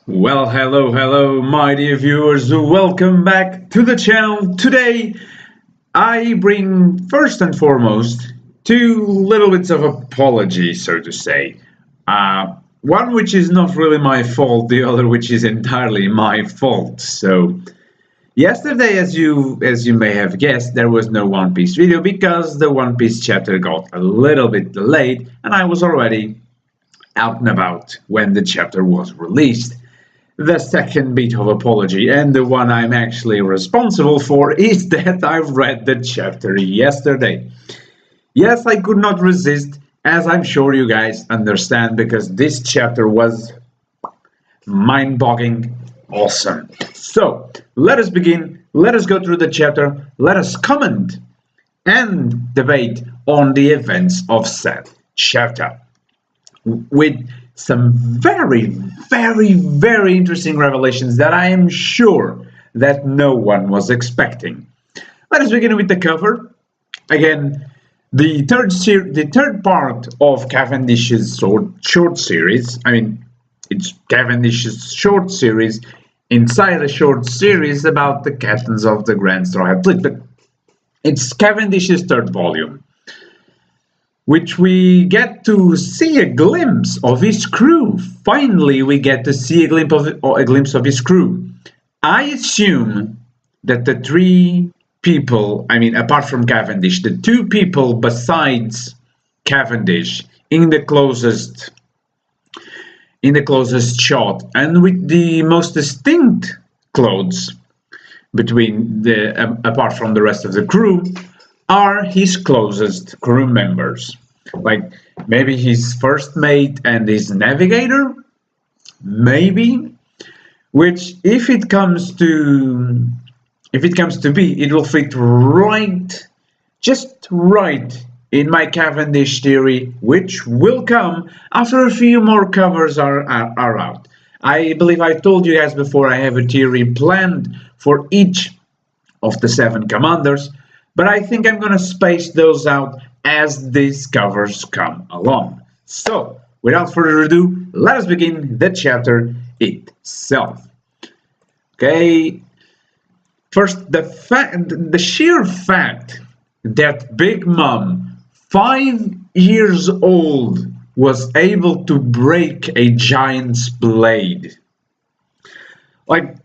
Well, hello, my dear viewers. Welcome back to the channel. Today, I bring first and foremost two little bits of apology, so to say. One which is not really my fault, the other which is entirely my fault. So, yesterday, as you may have guessed, there was no One Piece video because the One Piece chapter got a little bit delayed, and I was already out and about when the chapter was released. The second bit of apology, and the one I'm actually responsible for, is that I read the chapter yesterday. Yes, I could not resist, as I'm sure you guys understand, because this chapter was mind-boggling awesome. So, let us begin, let us go through the chapter, let us comment and debate on the events of said chapter with some very interesting revelations that I am sure that no one was expecting. Let us begin with the cover. Again, the third part of Cavendish's short series. I mean, it's Cavendish's short series inside a short series about the captains of the Grand Straw Hat Fleet, but it's Cavendish's third volume, which we get to see a glimpse of his crew. Finally, we get to see a glimpse of his crew. I assume that the three people, I mean, apart from Cavendish, the two people besides Cavendish in the closest shot and with the most distinct clothes between apart from the rest of the crew, are his closest crew members. Like maybe his first mate and his navigator, maybe. Which, if it comes to be, it will fit right, just right in my Cavendish theory, which will come after a few more covers are out. I believe I told you guys before I have a theory planned for each of the 7 commanders, but I think I'm going to space those out as these covers come along. So, without further ado, let us begin the chapter itself. Okay, first, the sheer fact that Big Mom, 5 years old, was able to break a giant's blade. Like,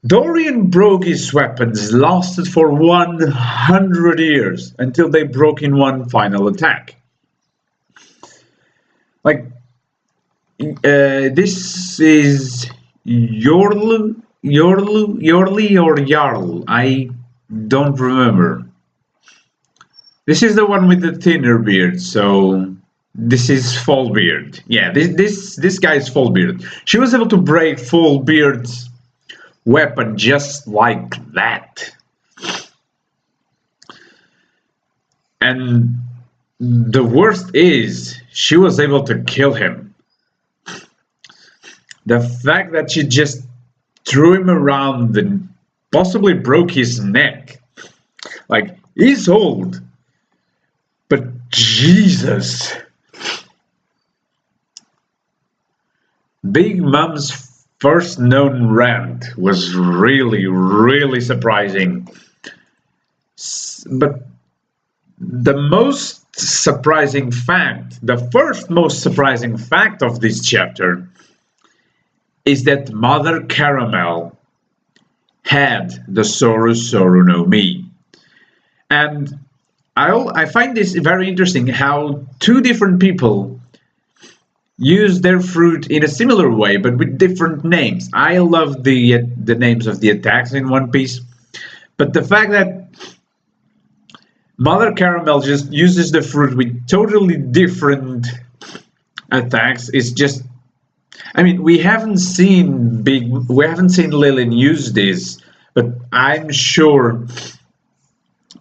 Dorian broke his weapons, lasted for 100 years until they broke in one final attack. Like, this is Yorli or Jarl. I don't remember. This is the one with the thinner beard, so this is Fallbeard. Yeah, this guy is Fallbeard. She was able to break Fallbeard's weapon just like that. And the worst is, she was able to kill him. The fact that she just threw him around and possibly broke his neck. Like, he's old, but Jesus. Big Mom's first known rant was really surprising. But the most surprising fact, the first most surprising fact of this chapter, is that Mother Caramel had the Soru Soru no Mi. And I find this very interesting, how two different people use their fruit in a similar way, but with different names. I love the names of the attacks in One Piece, but the fact that Mother Caramel just uses the fruit with totally different attacks is just. I mean, we haven't seen Linlin use this, but I'm sure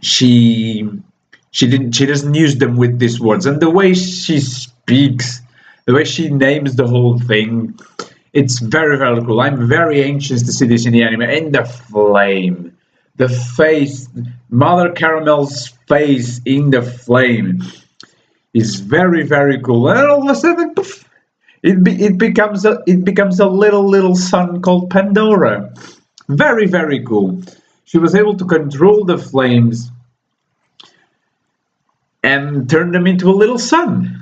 she doesn't use them with these words. And the way she speaks, the way she names the whole thing, it's very cool. I'm very anxious to see this in the anime. And the flame, the face, Mother Caramel's face in the flame is very cool. And all of a sudden, poof, it becomes a little sun called Pandora. Very, very cool. She was able to control the flames and turn them into a little sun.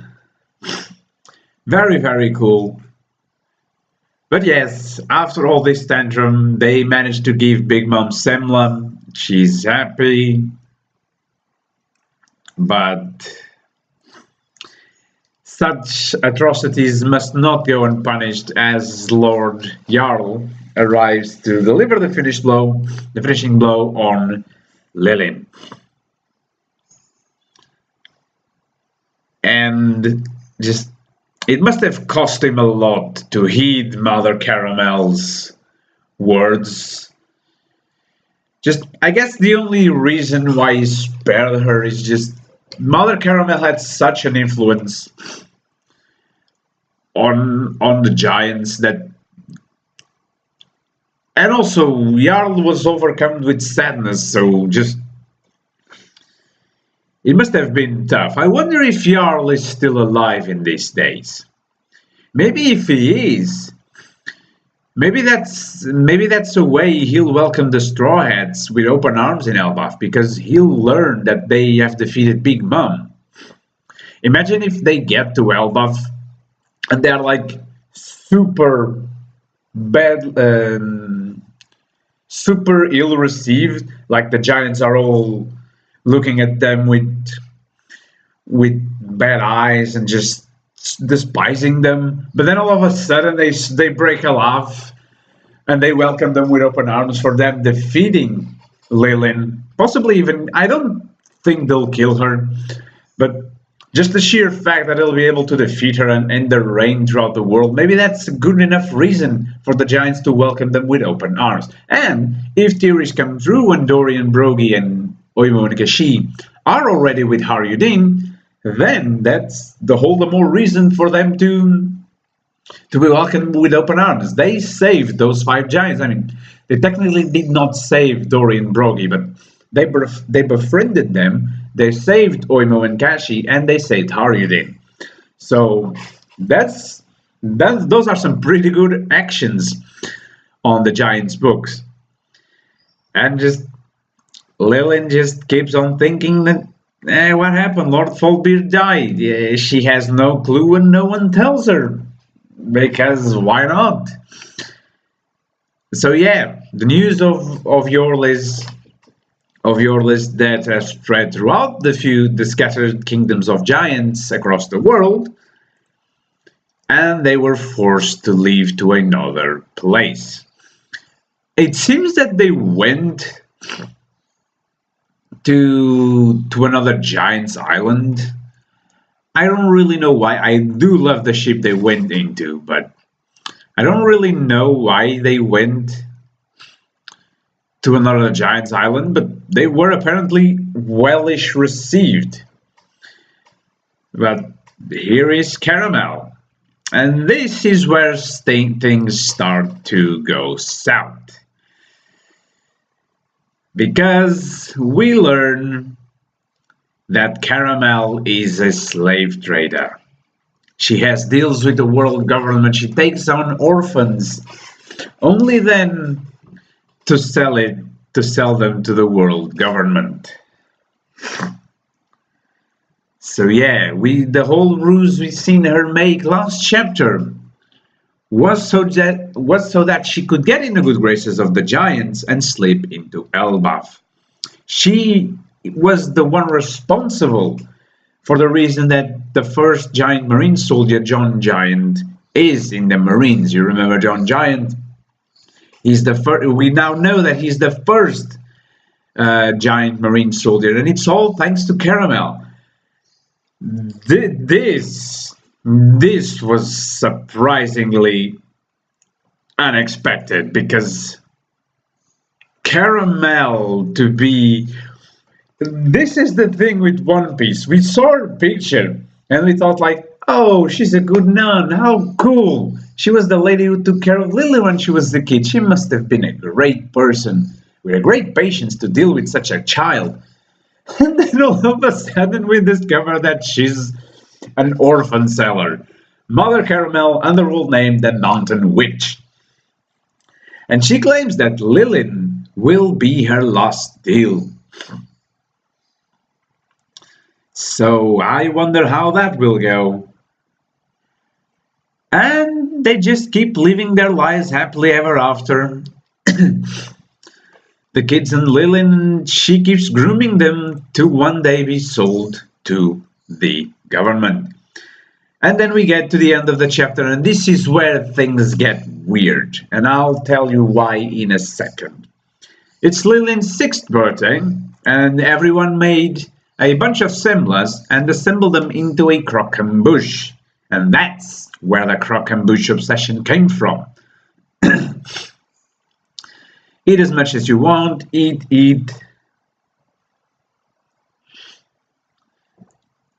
Very, very cool. But yes, after all this tantrum, they managed to give Big Mom Semla. She's happy, but such atrocities must not go unpunished as Lord Jarl arrives to deliver the finishing blow on Linlin. And just it must have cost him a lot to heed Mother Caramel's words. Just, I guess the only reason why he spared her is just Mother Caramel had such an influence on the giants that, and also Jarl was overcome with sadness, so just it must have been tough. I wonder if Jarl is still alive in these days. Maybe if he is, maybe that's a way he'll welcome the Straw Hats with open arms in Elbaf, because he'll learn that they have defeated Big Mom. Imagine if they get to Elbaf and they're like super bad, super ill received, like the giants are all looking at them with bad eyes and just despising them. But then all of a sudden they break a laugh and they welcome them with open arms for them defeating Linlin. Possibly even, I don't think they'll kill her, but just the sheer fact that they'll be able to defeat her and end their reign throughout the world, maybe that's a good enough reason for the giants to welcome them with open arms. And if theories come true and Dorian, Brogy and Oimo and Kashi are already with Haryudin, then that's the more reason for them to be welcomed with open arms. They saved those 5 giants. I mean, they technically did not save Dorian, Brogy, but they befriended them. They saved Oimo and Kashi, and they saved Haryudin. So those are some pretty good actions on the Giants books. And just Linlin just keeps on thinking that, what happened? Lord Fallbeard died. She has no clue and no one tells her. Because why not? So yeah, the news of your list that has spread throughout the scattered kingdoms of giants across the world, and they were forced to leave to another place. It seems that they went to another giant's island. I don't really know why. I do love the ship they went into, but I don't really know why they went to another giant's island, but they were apparently wellish received. But here is Caramel, and this is where things start to go south. Because we learn that Caramel is a slave trader. She has deals with the world government. She takes on orphans, only then to sell them to the world government. So yeah, the whole ruse we've seen her make last chapter was so that she could get in the good graces of the giants and slip into Elbaf. She was the one responsible for the reason that the first giant marine soldier, John Giant, is in the Marines. You remember John Giant? He's the first. We now know that he's the first giant marine soldier, and it's all thanks to Caramel. This was surprisingly unexpected, because Caramel to be... This is the thing with One Piece. We saw her picture and we thought like, oh, she's a good nun. How cool. She was the lady who took care of Lily when she was a kid. She must have been a great person with a great patience to deal with such a child. And then all of a sudden we discover that she's an orphan seller Mother Caramel underworld named the Mountain Witch. And she claims that Linlin will be her last deal. So I wonder how that will go. And they just keep living their lives happily ever after. The kids and Linlin, she keeps grooming them to one day be sold to the government. And then we get to the end of the chapter, and this is where things get weird. And I'll tell you why in a second. It's Linlin's 6th birthday, and everyone made a bunch of semblas and assembled them into a croquembouche. And that's where the croquembouche obsession came from. Eat as much as you want, eat.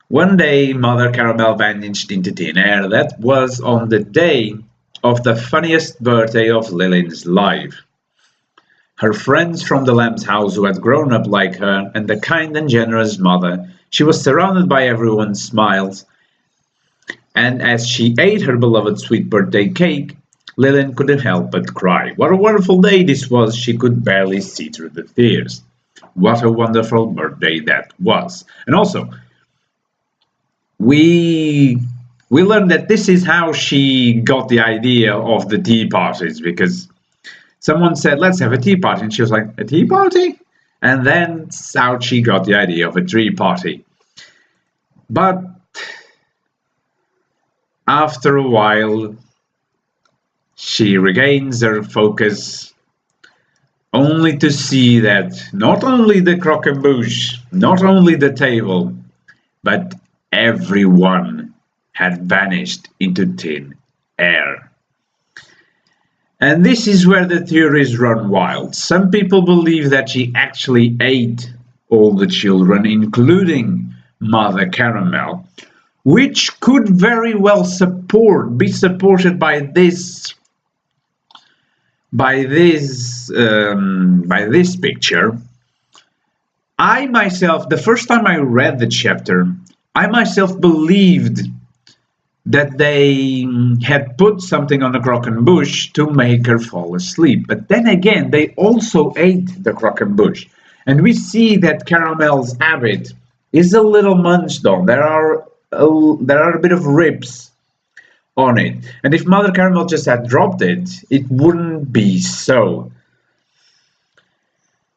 One day, Mother Caramel vanished into thin air. That was on the day of the funniest birthday of Linlin's life. Her friends from the lamb's house who had grown up like her, and the kind and generous mother, she was surrounded by everyone's smiles. And as she ate her beloved sweet birthday cake, Linlin couldn't help but cry. What a wonderful day this was, she could barely see through the tears. What a wonderful birthday that was. And also, we learned that this is how she got the idea of the tea parties, because someone said, let's have a tea party, and she was like, a tea party? And then that's how she got the idea of a tree party. But after a while, she regains her focus, only to see that not only the croquembouche, not only the table, but everyone had vanished into thin air. And this is where the theories run wild. Some people believe that she actually ate all the children, including Mother Caramel, which could very well be supported by this picture. I myself, the first time I read the chapter, I myself believed that they had put something on the croquembouche to make her fall asleep. But then again, they also ate the croquembouche. And we see that Caramel's habit is a little munched on. There are a bit of ribs on it. And if Mother Caramel just had dropped it, it wouldn't be so.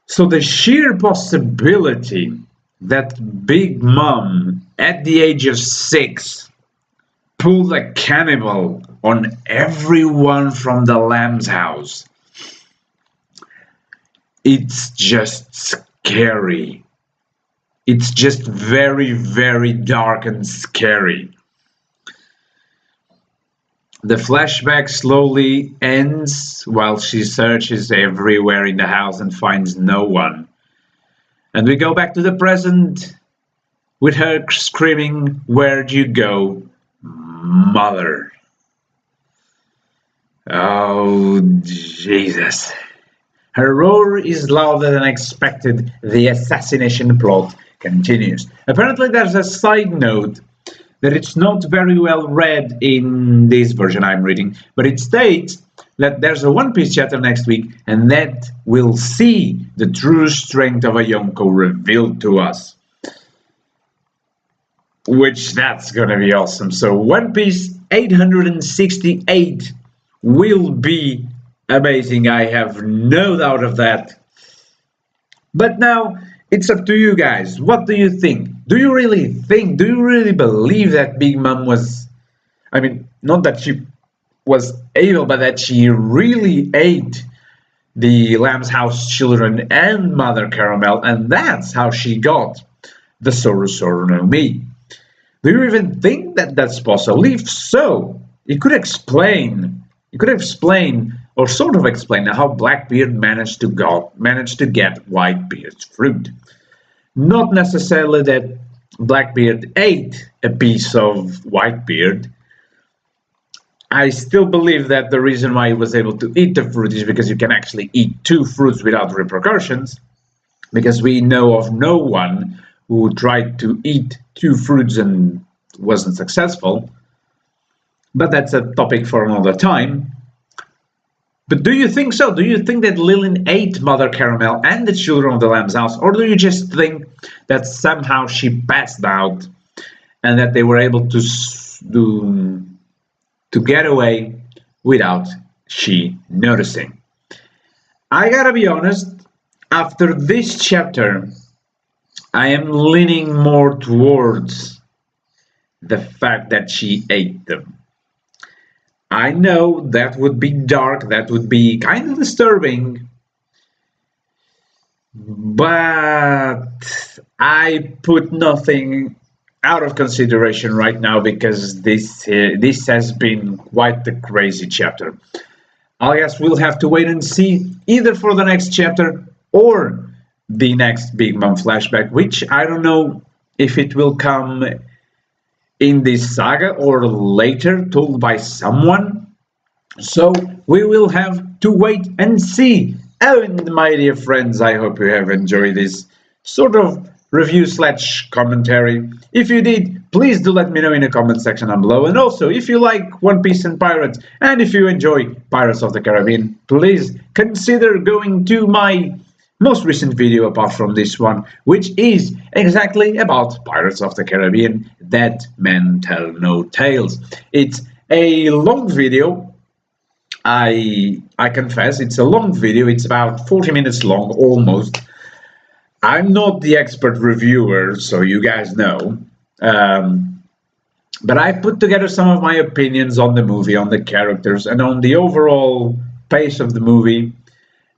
So the sheer possibility that Big Mom, at the age of 6, pulled a cannibal on everyone from the lamb's house, it's just scary. It's just very, very dark and scary. The flashback slowly ends while she searches everywhere in the house and finds no one. And we go back to the present with her screaming, "Where'd you go, Mother?" Oh, Jesus. Her roar is louder than expected. The assassination plot continues. Apparently there's a side note that it's not very well read in this version I'm reading, but it states that there's a One Piece chapter next week, and that will see the true strength of a Yonko revealed to us. Which, that's gonna be awesome. So One Piece 868 will be amazing, I have no doubt of that. But now, it's up to you guys. What do you think? Do you really believe that Big Mom was, I mean, not that she was evil, but that she really ate the Lamb's House children and Mother Caramel, and that's how she got the Sorosoro no Mi? Do you even think that that's possible? If so, it could explain, or sort of explain, how Blackbeard managed to get Whitebeard's fruit. Not necessarily that Blackbeard ate a piece of Whitebeard. I still believe that the reason why he was able to eat the fruit is because you can actually eat 2 fruits without repercussions, because we know of no one who tried to eat 2 fruits and wasn't successful. But that's a topic for another time. But do you think so? Do you think that Linlin ate Mother Caramel and the children of the Lamb's house? Or do you just think that somehow she passed out and that they were able to get away without she noticing? I gotta be honest, after this chapter, I am leaning more towards the fact that she ate them. I know that would be dark, that would be kind of disturbing, but I put nothing out of consideration right now because this has been quite the crazy chapter. I guess we'll have to wait and see either for the next chapter or the next Big Mom flashback, which I don't know if it will come in this saga or later told by someone. So we will have to wait and see. And my dear friends, I hope you have enjoyed this sort of review / commentary. If you did, please do let me know in the comment section down below. And also, if you like One Piece and Pirates, and if you enjoy Pirates of the Caribbean, please consider going to my most recent video apart from this one, which is exactly about Pirates of the Caribbean, Dead Men Tell No Tales. It's a long video. I confess, it's a long video. It's about 40 minutes long, almost. I'm not the expert reviewer, so you guys know. But I put together some of my opinions on the movie, on the characters, and on the overall pace of the movie,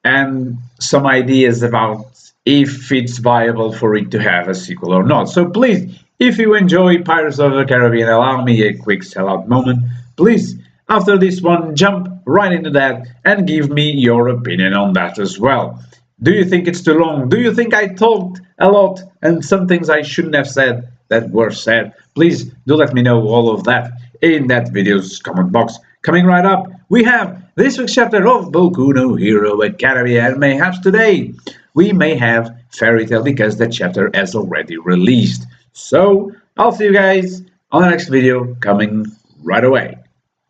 and some ideas about if it's viable for it to have a sequel or not. So please, if you enjoy Pirates of the Caribbean, allow me a quick sellout moment. Please, after this one, jump right into that and give me your opinion on that as well. Do you think it's too long? Do you think I talked a lot and some things I shouldn't have said that were said? Please do let me know all of that in that video's comment box. Coming right up, we have this week's chapter of Boku no Hero Academia, and mayhaps today we may have Fairy Tail because that chapter has already released. So I'll see you guys on the next video coming right away.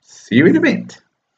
See you in a bit.